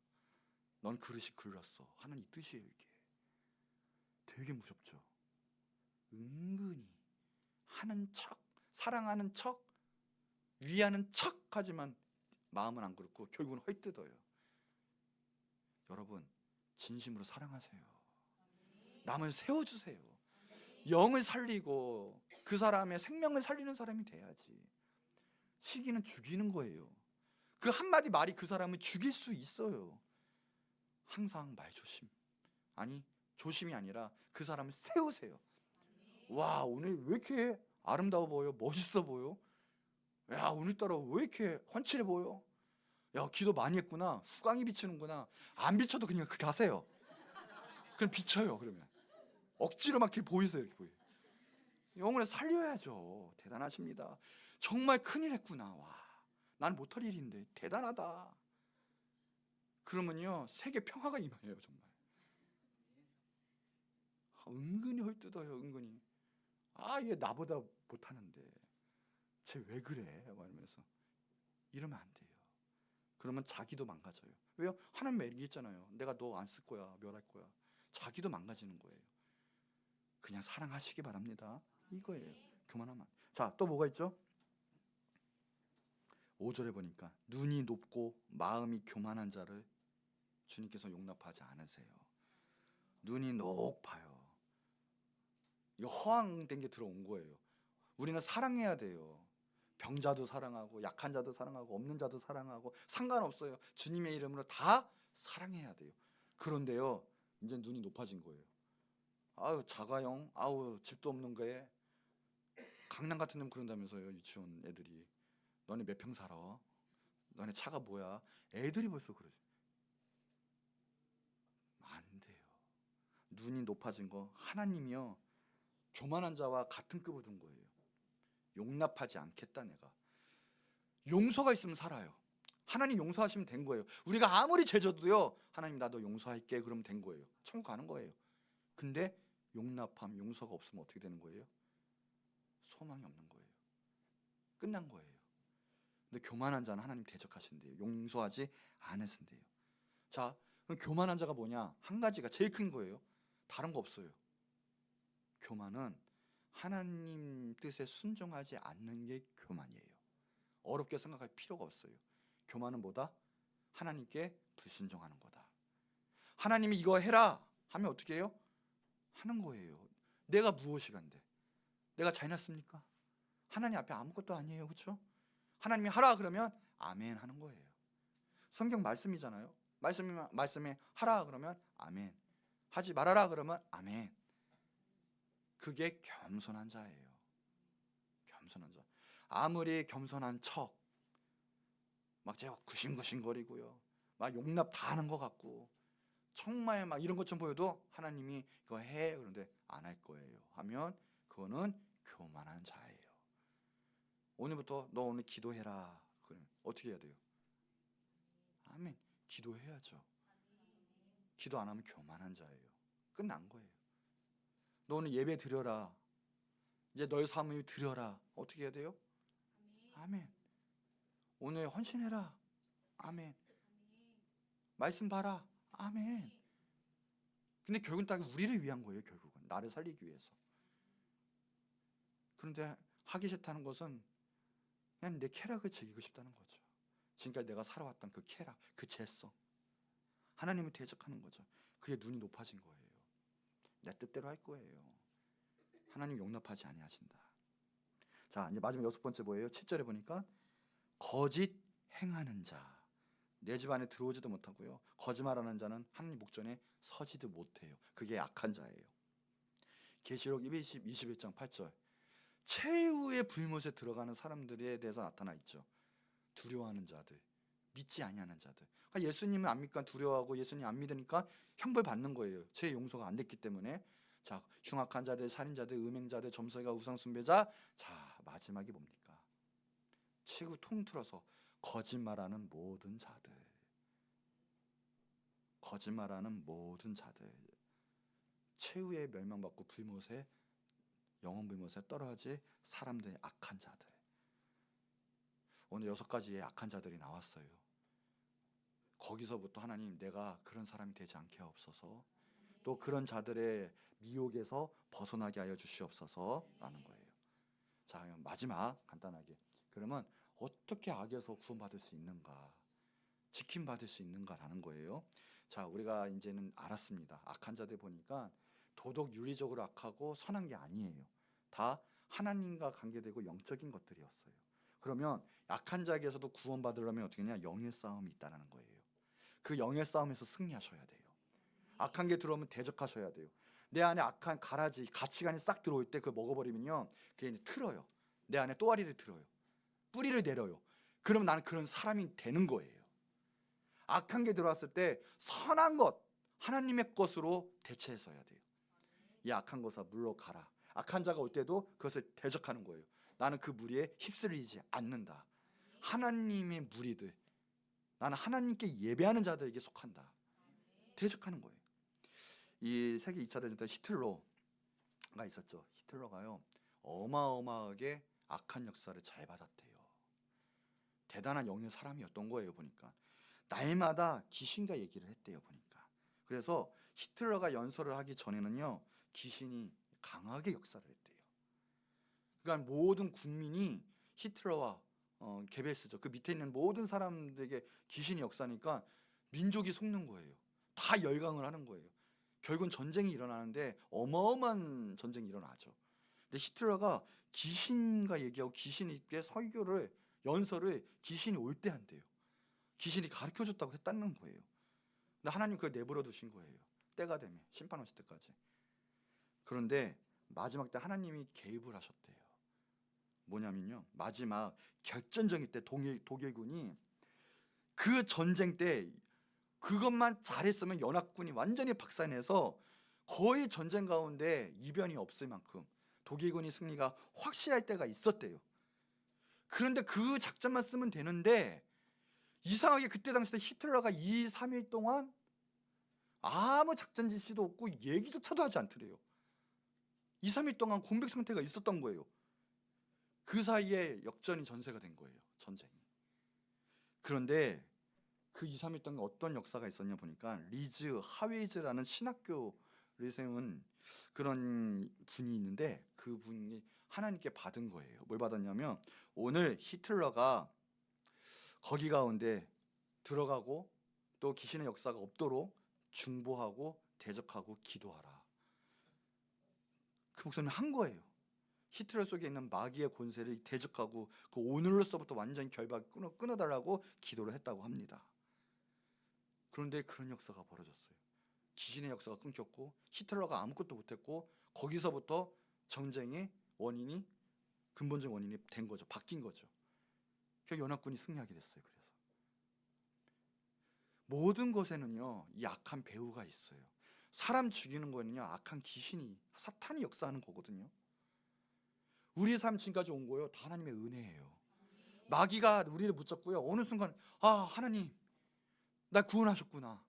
넌 그릇이 글렀어. 하나님 뜻이에요. 이게 되게 무섭죠. 은근히 하는 척, 사랑하는 척, 위하는 척 하지만 마음은 안 그렇고 결국은 헐뜯어요. 여러분, 진심으로 사랑하세요. 남을 세워주세요. 영을 살리고 그 사람의 생명을 살리는 사람이 돼야지. 시기는 죽이는 거예요. 그 한마디 말이 그 사람을 죽일 수 있어요. 항상 말 조심. 조심이 아니라 그 사람을 세우세요. 와, 오늘 왜 이렇게 아름다워 보여? 멋있어 보여? 야, 오늘따라 왜 이렇게 훤칠해 보여? 야, 기도 많이 했구나. 후광이 비치는구나. 안 비쳐도 그냥 그렇게 하세요. 그럼 비쳐요. 그러면 억지로 막 이렇게 보이세요. 이렇게 보여. 영혼을 살려야죠. 대단하십니다. 정말 큰일 했구나. 와, 난 못할 일인데 대단하다. 그러면요, 세계 평화가 임해요. 정말. 은근히 헐뜯어요. 은근히. 얘 나보다 못하는데 쟤 왜 그래? 말하면서 이러면 안 돼요. 그러면 자기도 망가져요. 왜요? 하나님 얘기했잖아요. 내가 너 안 쓸 거야. 멸할 거야. 자기도 망가지는 거예요. 그냥 사랑하시기 바랍니다. 이거예요. 교만하면. 자, 또 뭐가 있죠? 5절에 보니까 눈이 높고 마음이 교만한 자를 주님께서 용납하지 않으세요. 눈이 높아요. 이거 허황된 게 들어온 거예요. 우리는 사랑해야 돼요. 병자도 사랑하고 약한 자도 사랑하고 없는 자도 사랑하고 상관없어요. 주님의 이름으로 다 사랑해야 돼요. 그런데요, 이제 눈이 높아진 거예요. 자가용, 집도 없는 거에 강남 같은 데는 그런다면서요. 유치원 애들이 너네 몇 평 살아? 너네 차가 뭐야? 애들이 벌써 그러지. 안 돼요. 눈이 높아진 거 하나님이요, 교만한 자와 같은 급을 둔 거예요. 용납하지 않겠다. 내가 용서가 있으면 살아요. 하나님 용서하시면 된 거예요. 우리가 아무리 죄져도요, 하나님 나도 용서할게 그러면 된 거예요. 천국 가는 거예요. 근데 용납함, 용서가 없으면 어떻게 되는 거예요? 소망이 없는 거예요. 끝난 거예요. 근데 교만한 자는 하나님 대적하신대요. 용서하지 않으신대요. 자, 그럼 교만한 자가 뭐냐? 한 가지가 제일 큰 거예요. 다른 거 없어요. 교만은 하나님 뜻에 순종하지 않는 게 교만이에요. 어렵게 생각할 필요가 없어요. 교만은 뭐다? 하나님께 불순종하는 거다. 하나님이 이거 해라 하면 어떻게 해요? 하는 거예요. 내가 무엇이 간데? 내가 잘났습니까? 하나님 앞에 아무것도 아니에요. 그렇죠? 하나님이 하라 그러면 아멘 하는 거예요. 성경 말씀이잖아요. 말씀에 하라 그러면 아멘, 하지 말아라 그러면 아멘. 그게 겸손한 자예요. 겸손한 자. 아무리 겸손한 척 막 제가 구신구신거리고요, 막 용납 다 하는 것 같고 정말 막 이런 것 좀 보여도 하나님이 이거 해 그런데 안 할 거예요 하면 그거는 교만한 자예요. 오늘부터 너 오늘 기도해라. 그럼 어떻게 해야 돼요? 아멘. 기도해야죠. 기도 안 하면 교만한 자예요. 끝난 거예요. 너 오늘 예배 드려라. 이제 너의 삶을 드려라. 어떻게 해야 돼요? 아멘. 오늘 헌신해라. 아멘. 말씀 봐라. 아멘. 근데 결국은 딱 우리를 위한 거예요. 결국은 나를 살리기 위해서. 그런데 하기 싫다는 것은 그냥 내 쾌락을 즐기고 싶다는 거죠. 지금까지 내가 살아왔던 그 쾌락, 그 재성, 하나님을 대적하는 거죠. 그게 눈이 높아진 거예요. 내 뜻대로 할 거예요. 하나님 용납하지 아니하신다. 자, 이제 마지막 6번째 뭐예요? 7절에 보니까 거짓 행하는 자. 내 집 안에 들어오지도 못하고요, 거짓말하는 자는 하나님 목전에 서지도 못해요. 그게 악한 자예요. 계시록 21장 8절. 최후의 불못에 들어가는 사람들에 대해서 나타나 있죠. 두려워하는 자들, 믿지 아니하는 자들. 그러니까 예수님을 안 믿고 두려워하고 예수님 안 믿으니까 형벌 받는 거예요. 죄 용서가 안 됐기 때문에. 자, 흉악한 자들, 살인자들, 음행자들, 점성이가 우상숭배자. 자, 마지막이 뭡니까? 최후 통틀어서 거짓말하는 모든 자들. 거짓말하는 모든 자들. 최후의 멸망받고 불못에, 영원 불못에 떨어질 사람들의 악한 자들. 오늘 6가지의 악한 자들이 나왔어요. 거기서부터 하나님, 내가 그런 사람이 되지 않게 하옵소서. 또 그런 자들의 미혹에서 벗어나게 하여 주시옵소서 라는 거예요. 자, 마지막 간단하게, 그러면 어떻게 악에서 구원받을 수 있는가, 지킴받을 수 있는가라는 거예요. 자, 우리가 이제는 알았습니다. 악한 자들 보니까 도덕 윤리적으로 악하고 선한 게 아니에요. 다 하나님과 관계되고 영적인 것들이었어요. 그러면 악한 자에게서도 구원받으려면 어떻게 하냐? 영의 싸움이 있다는 거예요. 그 영의 싸움에서 승리하셔야 돼요. 악한 게 들어오면 대적하셔야 돼요. 내 안에 악한 가라지, 가치관이 싹 들어올 때 그걸 먹어버리면요, 그게 이제 틀어요. 내 안에 또아리를 틀어요. 뿌리를 내려요. 그러면 나는 그런 사람이 되는 거예요. 악한 게 들어왔을 때 선한 것, 하나님의 것으로 대체해서야 돼요. 이 악한 것아 물러가라. 악한 자가 올 때도 그것을 대적하는 거예요. 나는 그 무리에 휩쓸리지 않는다. 하나님의 무리들, 나는 하나님께 예배하는 자들에게 속한다. 대적하는 거예요. 이 세계 2차 대전 때 히틀러가 있었죠. 히틀러가요, 어마어마하게 악한 역사를 잘 받았대요. 대단한 영의 사람이었던 거예요. 보니까 날마다 귀신과 얘기를 했대요. 보니까. 그래서 히틀러가 연설을 하기 전에는요, 귀신이 강하게 역사를 했대요. 그러니까 모든 국민이 히틀러와 게베스죠, 그 밑에 있는 모든 사람들에게 귀신이 역사니까 민족이 속는 거예요. 다 열광을 하는 거예요. 결국은 전쟁이 일어나는데 어마어마한 전쟁이 일어나죠. 근데 히틀러가 귀신과 얘기하고 귀신에게 설교를, 연설을 귀신이 올 때 한대요. 귀신이 가르쳐줬다고 했다는 거예요. 근데 하나님 그걸 내버려 두신 거예요. 때가 되면 심판 오실 때까지. 그런데 마지막 때 하나님이 개입을 하셨대요. 뭐냐면요, 마지막 결전적일 때 독일군이 그 전쟁 때 그것만 잘했으면 연합군이 완전히 박살내서 거의 전쟁 가운데 이변이 없을 만큼 독일군이 승리가 확실할 때가 있었대요. 그런데 그 작전만 쓰면 되는데 이상하게 그때 당시에 히틀러가 2, 3일 동안 아무 작전 지시도 없고 얘기조차도 하지 않더래요. 2, 3일 동안 공백 상태가 있었던 거예요. 그 사이에 역전이 전세가 된 거예요. 전쟁이. 그런데 그 2, 3일 동안 어떤 역사가 있었냐 보니까 리즈 하웨이즈라는 신학교를 세운 그런 분이 있는데 그 분이 하나님께 받은 거예요. 뭘 받았냐면 오늘 히틀러가 거기 가운데 들어가고 또 귀신의 역사가 없도록 중보하고 대적하고 기도하라. 그 목사님이 한 거예요. 히틀러 속에 있는 마귀의 권세를 대적하고 그 오늘로서부터 완전히 결박을 끊어달라고 기도를 했다고 합니다. 그런데 그런 역사가 벌어졌어요. 귀신의 역사가 끊겼고 히틀러가 아무것도 못했고 거기서부터 전쟁의 원인이 근본적 원인이 된 거죠. 바뀐 거죠. 결국 연합군이 승리하게 됐어요. 그래서 모든 것에는요 이 악한 배후가 있어요. 사람 죽이는 거는요 악한 귀신이 사탄이 역사하는 거거든요. 우리의 삶 지금까지 온 거요 다 하나님의 은혜예요. 마귀가 우리를 붙잡고요 어느 순간 하나님 나 구원하셨구나,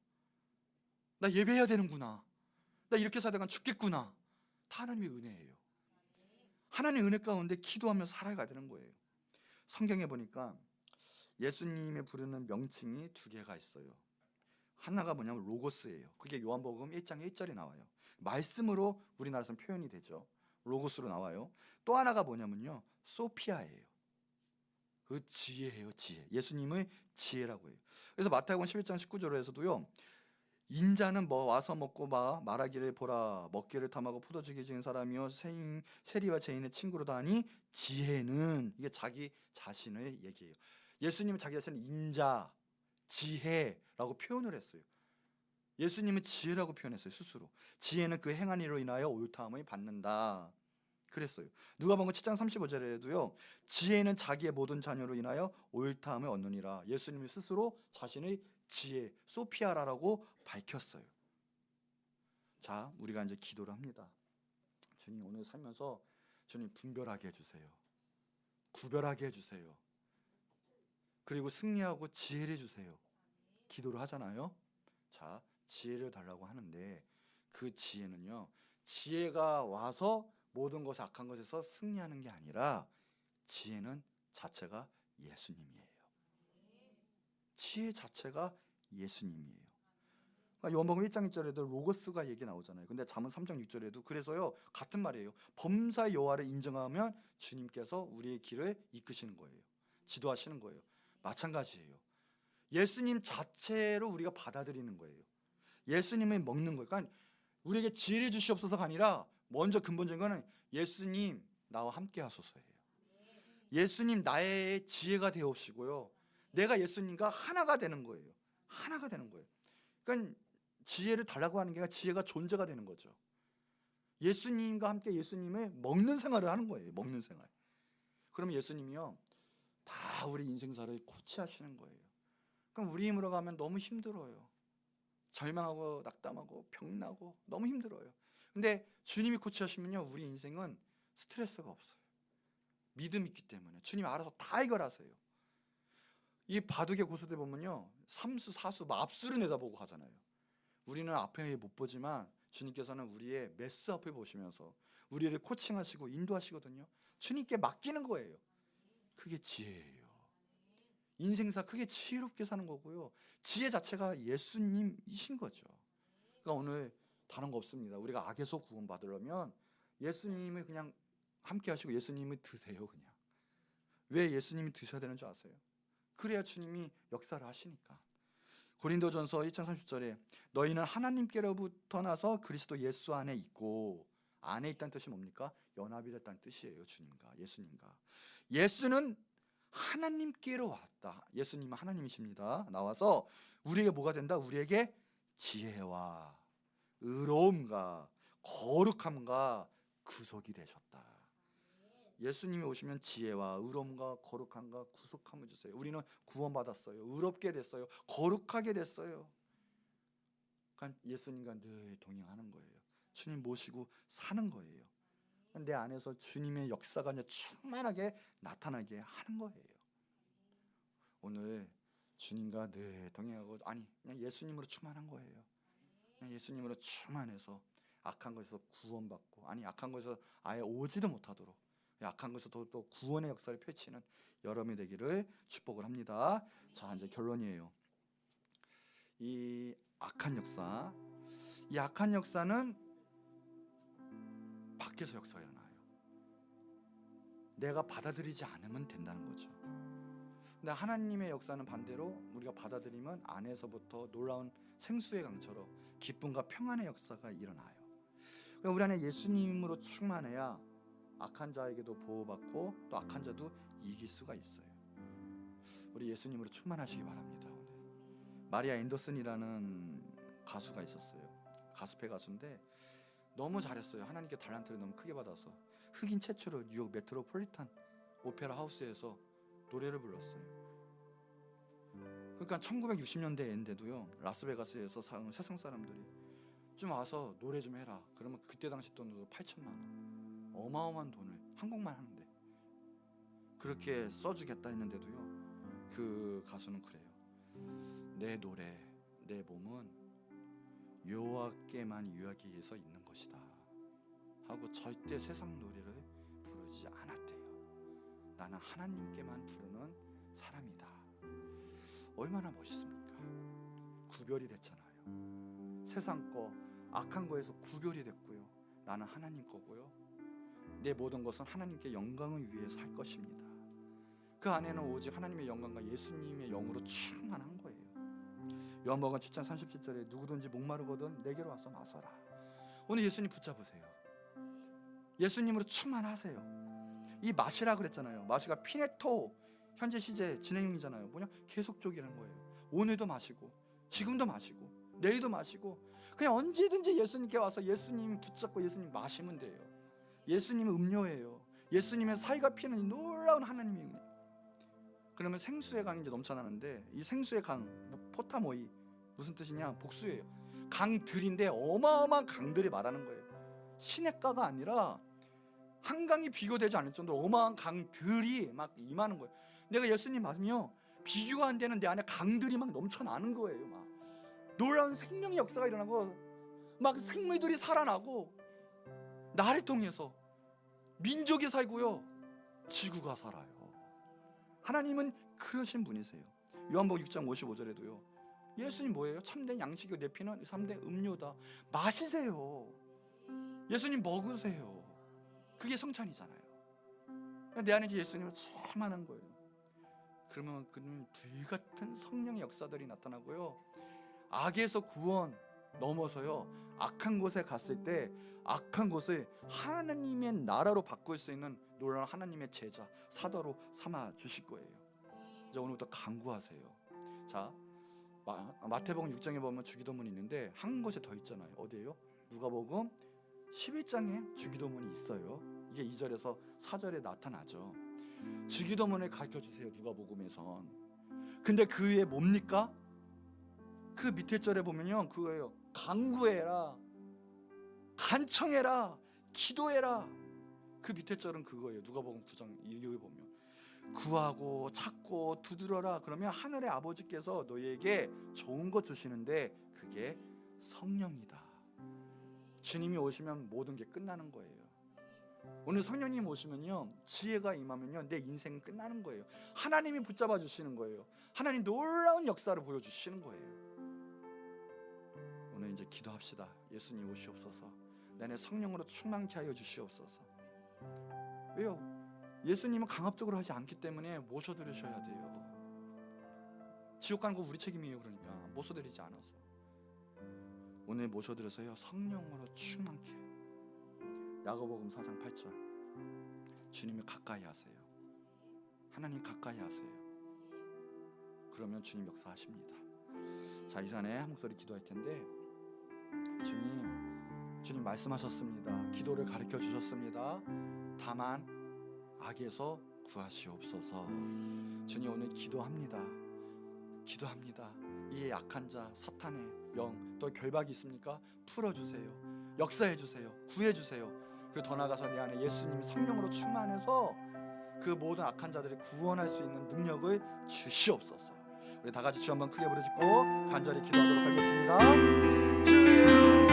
나 예배해야 되는구나, 나 이렇게 살다가 죽겠구나. 다 하나님의 은혜예요. 하나님의 은혜 가운데 기도하며 살아가야 되는 거예요. 성경에 보니까 예수님의 부르는 명칭이 두 개가 있어요. 하나가 뭐냐면 로고스예요. 그게 요한복음 1장 1절에 나와요. 말씀으로 우리나라에서는 표현이 되죠. 로고스로 나와요. 또 하나가 뭐냐면요 소피아예요. 그 지혜예요. 지혜. 예수님의 지혜라고 해요. 그래서 마태복음 11장 19절에서도요 인자는 뭐 와서 먹고 말하기를 보라 먹기를 탐하고 포도주기 지은 사람이요 세리와 죄인의 친구로다 하니 지혜는 이게 자기 자신의 얘기예요. 예수님은 자기 자신을 인자 지혜라고 표현을 했어요. 예수님은 지혜라고 표현했어요. 스스로 지혜는 그 행한 일로 인하여 옳다함을 받는다 그랬어요. 누가복음 7장 35절에도요 지혜는 자기의 모든 자녀로 인하여 옳다함을 얻느니라. 예수님이 스스로 자신의 지혜 소피아라고 밝혔어요. 자, 우리가 이제 기도를 합니다. 주님 오늘 살면서 주님 분별하게 해주세요. 구별하게 해주세요. 그리고 승리하고 지혜를 주세요. 기도를 하잖아요. 자, 지혜를 달라고 하는데 그 지혜는요 지혜가 와서 모든 것을 악한 것에서 승리하는 게 아니라 지혜는 자체가 예수님이에요. 지혜 자체가 예수님이에요. 요한복음 1장 1절에도 로고스가 얘기 나오잖아요. 근데 잠언 3장 6절에도 그래서요 같은 말이에요. 범사 여호와를 인정하면 주님께서 우리의 길을 이끄시는 거예요. 지도하시는 거예요. 마찬가지예요. 예수님 자체로 우리가 받아들이는 거예요. 예수님을 먹는 거예요. 그러니까 우리에게 지혜를 주시옵소서가 아니라 먼저 근본적인 거는 예수님 나와 함께 하소서예요. 예수님 나의 지혜가 되옵시고요 내가 예수님과 하나가 되는 거예요. 하나가 되는 거예요. 그러니까 지혜를 달라고 하는 게 아니라 지혜가 존재가 되는 거죠. 예수님과 함께 예수님의 먹는 생활을 하는 거예요. 먹는 생활. 그러면 예수님이요 다 우리 인생사를 코치하시는 거예요. 그럼 우리 힘으로 가면 너무 힘들어요. 절망하고 낙담하고 병나고 너무 힘들어요. 근데 주님이 코치하시면요 우리 인생은 스트레스가 없어요. 믿음이 있기 때문에 주님이 알아서 다 해결하세요. 이 바둑의 고수들 보면요 삼수 사수 앞수를 내다보고 하잖아요. 우리는 앞에 못 보지만 주님께서는 우리의 메스 앞을 보시면서 우리를 코칭하시고 인도하시거든요. 주님께 맡기는 거예요. 그게 지혜예요. 인생사 크게 지혜롭게 사는 거고요 지혜 자체가 예수님이신 거죠. 그러니까 오늘 다른 거 없습니다. 우리가 악에서 구원받으려면 예수님을 그냥 함께 하시고 예수님을 드세요. 그냥 왜 예수님이 드셔야 되는 줄 아세요? 그래야 주님이 역사를 하시니까. 고린도전서 1장 30절에 너희는 하나님께로부터 나서 그리스도 예수 안에 있고, 안에 있다는 뜻이 뭡니까? 연합이 됐다는 뜻이에요. 주님과 예수님과. 예수는 하나님께로 왔다. 예수님은 하나님이십니다. 나와서 우리에게 뭐가 된다? 우리에게 지혜와 의로움과 거룩함과 구속이 되셨다. 예수님이 오시면 지혜와 의로움과 거룩함과 구속함을 주세요. 우리는 구원받았어요. 의롭게 됐어요. 거룩하게 됐어요. 그러니까 예수님과 늘 동행하는 거예요. 주님 모시고 사는 거예요. 내 안에서 주님의 역사가 이제 충만하게 나타나게 하는 거예요. 오늘 주님과 늘 동행하고, 아니 그냥 예수님으로 충만한 거예요. 그냥 예수님으로 충만해서 악한 것에서 구원받고, 아니 악한 것에서 아예 오지도 못하도록 악한 것에서 또 구원의 역사를 펼치는 여러분이 되기를 축복을 합니다. 자, 이제 결론이에요. 이 악한 역사, 이 악한 역사는 밖에서 역사가 일어나요. 내가 받아들이지 않으면 된다는 거죠. 근데 하나님의 역사는 반대로 우리가 받아들이면 안에서부터 놀라운 생수의 강처럼 기쁨과 평안의 역사가 일어나요. 그러니까 우리 안에 예수님으로 충만해야 악한 자에게도 보호받고 또 악한 자도 이길 수가 있어요. 우리 예수님으로 충만하시기 바랍니다. 오늘 마리아 앤더슨이라는 가수가 있었어요. 가스페 가수인데 너무 잘했어요. 하나님께 달란트를 너무 크게 받아서 흑인 최초로 뉴욕 메트로폴리탄 오페라 하우스에서 노래를 불렀어요. 그러니까 1960년대인데도요, 라스베가스에서 세상 사람들이 좀 와서 노래 좀 해라. 그러면 그때 당시 돈으로 8천만 원, 어마어마한 돈을 한 곡만 하는데 그렇게 써주겠다 했는데도요, 그 가수는 그래요. 내 노래, 내 몸은 여호와께만 유하기위해서 있는 것이다 하고 절대 세상 노래를 부르지 않았대요. 나는 하나님께만 부르는 사람이다. 얼마나 멋있습니까? 구별이 됐잖아요. 세상 거, 악한 거에서 구별이 됐고요. 나는 하나님 거고요. 내 모든 것은 하나님께 영광을 위해서 할 것입니다. 그 안에는 오직 하나님의 영광과 예수님의 영으로 충만한 거예요. 요한복음 7장 37절에 누구든지 목마르거든 내게로 와서 마셔라. 오늘 예수님 붙잡으세요. 예수님으로 충만하세요. 이 마시라 그랬잖아요. 마시가 피네토, 현재 시제 진행형이잖아요. 뭐냐? 계속적이라는 거예요. 오늘도 마시고, 지금도 마시고, 내일도 마시고, 그냥 언제든지 예수님께 와서 예수님 붙잡고 예수님 마시면 돼요. 예수님은 음료예요. 예수님의 살과 피는 놀라운 하나님의 은혜. 그러면 생수의 강이 이제 넘쳐나는데, 이 생수의 강, 포타모이 무슨 뜻이냐? 복수예요. 강들인데 어마어마한 강들이 말하는 거예요. 시냇가가 아니라 한강이 비교되지 않을 정도로 어마어마한 강들이 막 임하는 거예요. 내가 예수님 맞으며 비교가 안 되는 내 안에 강들이 막 넘쳐나는 거예요. 막 놀라운 생명의 역사가 일어나고 막 생물들이 살아나고 나를 통해서 민족이 살고요, 지구가 살아요. 하나님은 그러신 분이세요. 요한복음 6장 55절에도요, 예수님 뭐예요? 참된 양식이요 내 피는 참된 음료다. 마시세요. 예수님 먹으세요. 그게 성찬이잖아요. 내 안에 예수님을 충만한 거예요. 그러면 그는 불같은 성령의 역사들이 나타나고요, 악에서 구원 넘어서요, 악한 곳에 갔을 때 악한 곳을 하나님의 나라로 바꿀 수 있는 놀라운 하나님의 제자, 사도로 삼아 주실 거예요. 이제 오늘부터 간구하세요. 자, 마태복음 6장에 보면 주기도문이 있는데 한 곳에 더 있잖아요. 어디예요? 누가복음 11장에 주기도문이 있어요. 이게 2절에서 4절에 나타나죠. 주기도문을 가르쳐주세요, 누가복음에선. 근데 그 위에 뭡니까? 그 밑에 절에 보면요, 그거예요. 간구해라, 간청해라, 기도해라. 그 밑에 절은 그거예요. 누가복음 9장 이후에 보면 구하고 찾고 두드려라. 그러면 하늘의 아버지께서 너희에게 좋은 것 주시는데 그게 성령이다. 주님이 오시면 모든 게 끝나는 거예요. 오늘 성령님 오시면요, 지혜가 임하면요, 내 인생은 끝나는 거예요. 하나님이 붙잡아 주시는 거예요. 하나님 놀라운 역사를 보여주시는 거예요. 오늘 이제 기도합시다. 예수님 오시옵소서. 내 안에 성령으로 충만케 하여 주시옵소서. 왜요? 예수님은 강압적으로 하지 않기 때문에 모셔드리셔야 돼요. 지옥 가는 거 우리 책임이에요. 그러니까 모셔드리지 않아서 오늘 모셔드려서요, 성령으로 충만케. 야고보금 4장 8절 주님을 가까이 하세요. 하나님 가까이 하세요. 그러면 주님 역사하십니다. 자, 이 시간에 한 목소리 기도할 텐데, 주님 말씀하셨습니다. 기도를 가르쳐 주셨습니다. 다만 악에서 구하시옵소서. 주님 오늘 기도합니다. 이 악한 자, 사탄의 영, 또 결박이 있습니까? 풀어주세요. 역사해주세요. 구해주세요. 그리고 더 나아가서 내 안에 예수님 성령으로 충만해서 그 모든 악한 자들을 구원할 수 있는 능력을 주시옵소서. 우리 다 같이 주 한번 크게 부르짖고 간절히 기도하도록 하겠습니다. 주여